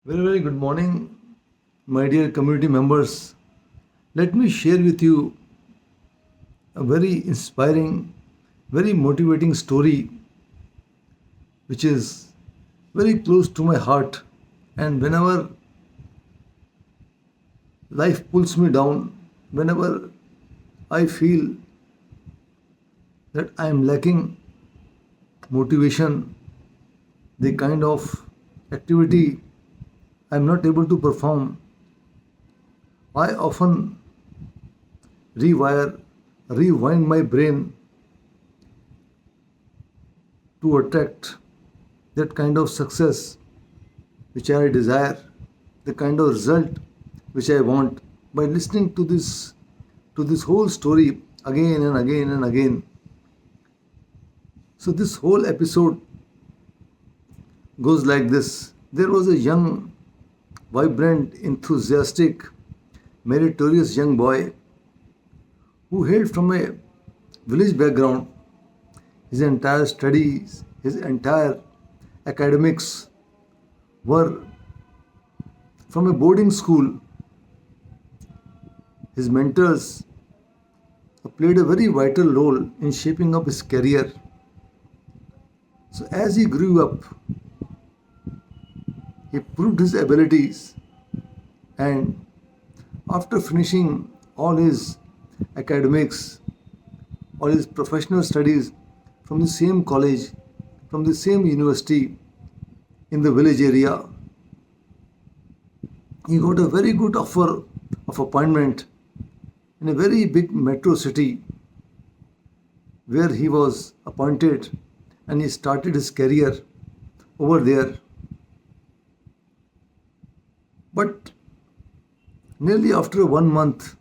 Very, very good morning, my dear community members. Let me share with you a very inspiring, very motivating story which is very close to my heart. And whenever life pulls me down, whenever I feel that I am lacking motivation, the kind of activity I am not able to perform, I often rewire, rewind my brain to attract that kind of success which I desire, the kind of result which I want by listening to this whole story again and again and again. So this whole episode goes like this. There was a young, vibrant, enthusiastic, meritorious young boy who hailed from a village background. His entire studies, his entire academics were from a boarding school. His mentors played a very vital role in shaping up his career. So, as he grew up, he proved his abilities, and after finishing all his academics, all his professional studies from the same college, from the same university in the village area, he got a very good offer of appointment in a very big metro city where he was appointed, and he started his career over there. But nearly after 1 month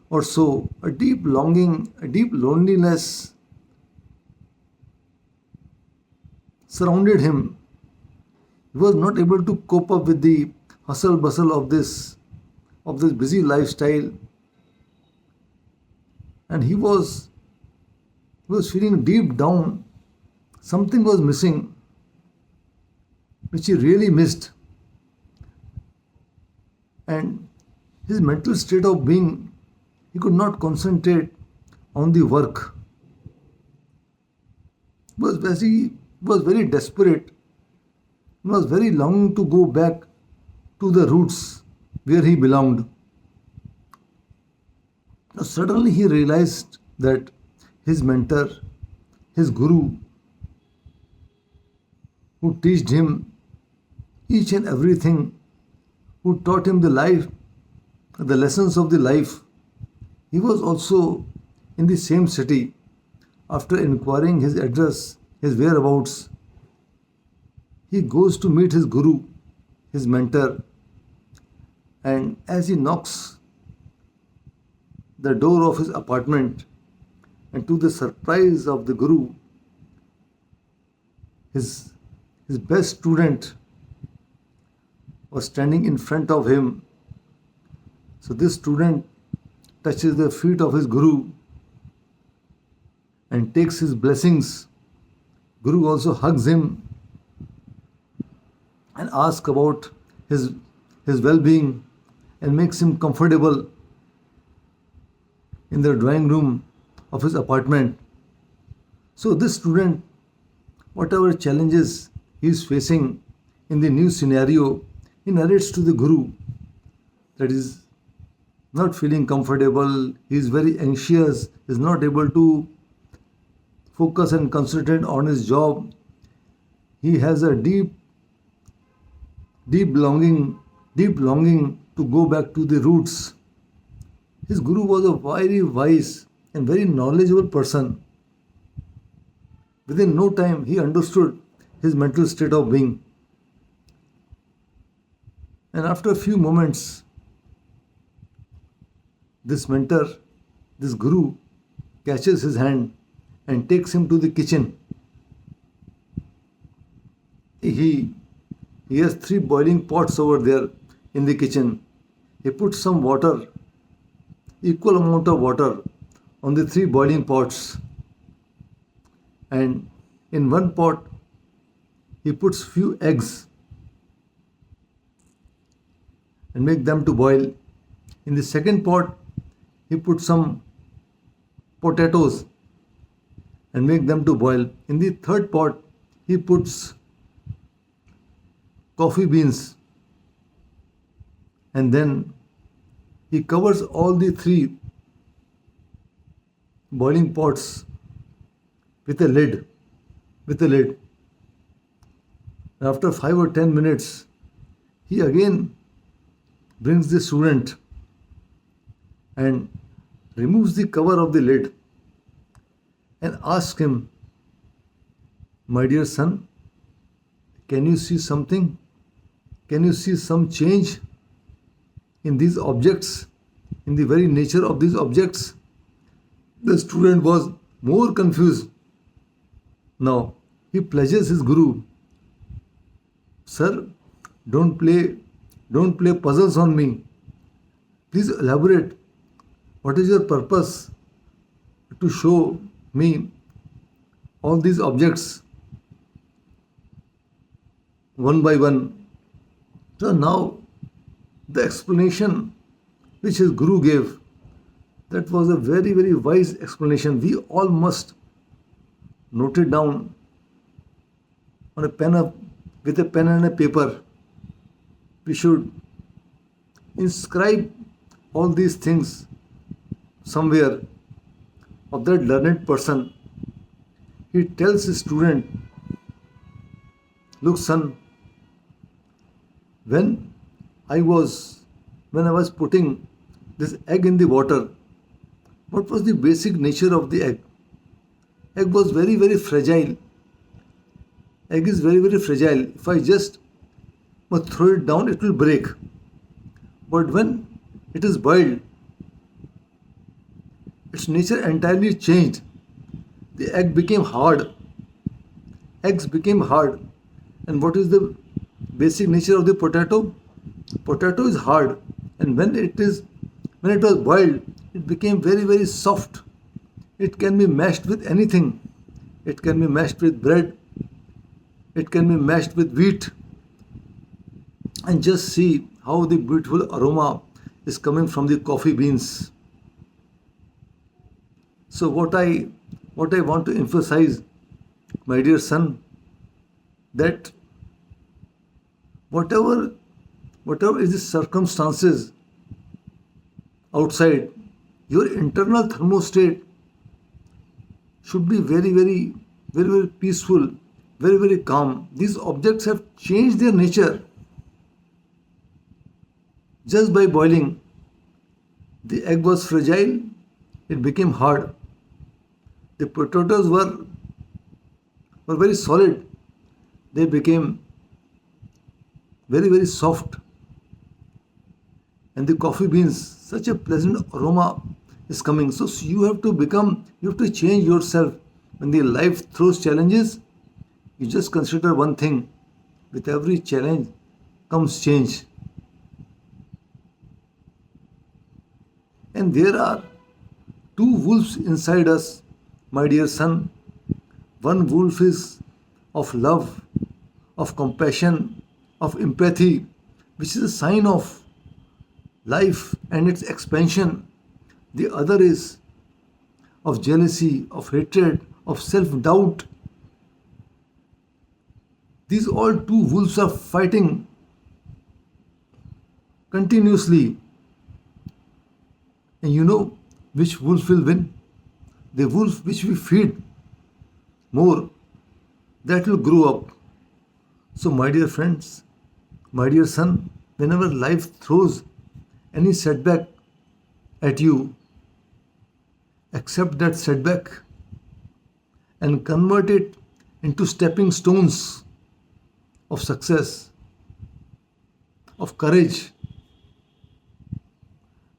or so, a deep longing, a deep loneliness surrounded him. He was not able to cope up with the hustle bustle of this busy lifestyle, and he was feeling deep down something was missing, which he really missed. And his mental state of being, he could not concentrate on the work. He was very desperate. He was very longing to go back to the roots where he belonged. Now, suddenly he realized that his mentor, his guru, who taught him each and everything, who taught him the lessons of the life, he was also in the same city. After inquiring his address, his whereabouts, he goes to meet his guru, his mentor, and as he knocks the door of his apartment, and to the surprise of the guru, his, his best student was standing in front of him. So this student touches the feet of his guru and takes his blessings. Guru also hugs him and asks about his well-being and makes him comfortable in the drawing room of his apartment. So this student, whatever challenges he is facing in the new scenario, he narrates to the guru that is not feeling comfortable, he is very anxious, is not able to focus and concentrate on his job. He has a deep longing to go back to the roots. His guru was a very wise and very knowledgeable person. Within no time, he understood his mental state of being. And after a few moments, this mentor, this guru, catches his hand and takes him to the kitchen. He, he has three boiling pots over there in the kitchen. He puts some water, equal amount of water, on the three boiling pots, and in one pot he puts few eggs, and make them to boil. In the second pot, he put some potatoes and make them to boil. In the third pot, he puts coffee beans, and then he covers all the three boiling pots with a lid. With a lid. After 5 or 10 minutes, he again brings the student and removes the cover of the lid and asks him, "My dear son, can you see something? Can you see some change in these objects, in the very nature of these objects?" The student was more confused. Now he pledges his guru, "Sir, don't play, don't play puzzles on me. Please elaborate. What is your purpose to show me all these objects one by one?" So now the explanation which his guru gave, that was a very, very wise explanation. We all must note it down on a pen of, with a pen and a paper. We should inscribe all these things somewhere of that learned person. He tells his student, "Look, son, when I was when I was putting this egg in the water, what was the basic nature of the egg? Egg was very, very fragile. Egg is very, very fragile. If I just throw it down, it will break. But when it is boiled, its nature entirely changed. The egg became hard. Eggs became hard. And what is the basic nature of the potato? Potato is hard. And when it was boiled, it became very, very soft. It can be mashed with anything. It can be mashed with bread. It can be mashed with wheat. And just see how the beautiful aroma is coming from the coffee beans." So what I want to emphasize, my dear son, that whatever is the circumstances outside, your internal thermostat should be very, very, very, very peaceful, very, very calm. These objects have changed their nature just by boiling. The egg was fragile, it became hard. The potatoes were very solid, they became very, very soft. And the coffee beans, such a pleasant aroma is coming. So you have to change yourself. When the life throws challenges, you just consider one thing: with every challenge comes change. And there are two wolves inside us, my dear son. One wolf is of love, of compassion, of empathy, which is a sign of life and its expansion. The other is of jealousy, of hatred, of self doubt. These all two wolves are fighting continuously. And you know which wolf will win? The wolf which we feed more, that will grow up. So, my dear friends, my dear son, whenever life throws any setback at you, accept that setback and convert it into stepping stones of success, of courage.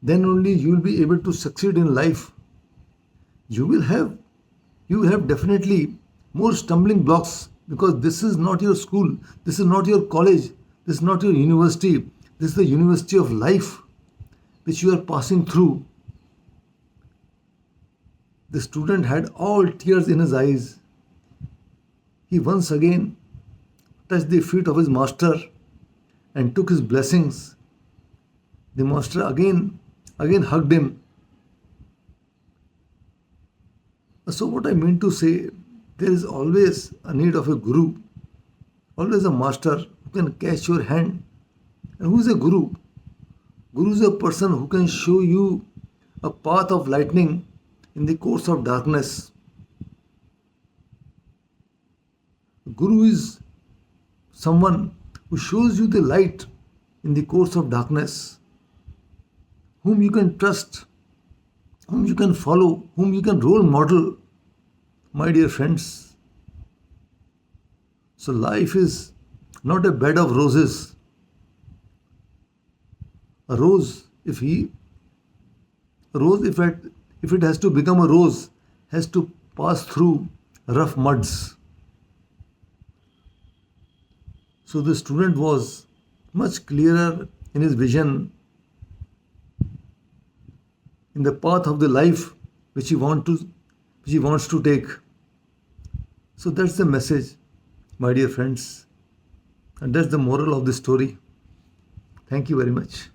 Then only you will be able to succeed in life. You will have definitely more stumbling blocks, because this is not your school, this is not your college, this is not your university, this is the university of life which you are passing through. The student had all tears in his eyes. He once again touched the feet of his master and took his blessings. The master again hugged him. So what I mean to say, there is always a need of a guru, always a master who can catch your hand. And who is a guru? Guru is a person who can show you a path of lightning in the course of darkness. Guru is someone who shows you the light in the course of darkness, whom you can trust, whom you can follow, whom you can role model, my dear friends. So life is not a bed of roses. A rose, if it has to become a rose, has to pass through rough muds. So the student was much clearer in his vision in the path of the life which he wants to take. So that's the message, my dear friends, and that's the moral of the story. Thank you very much.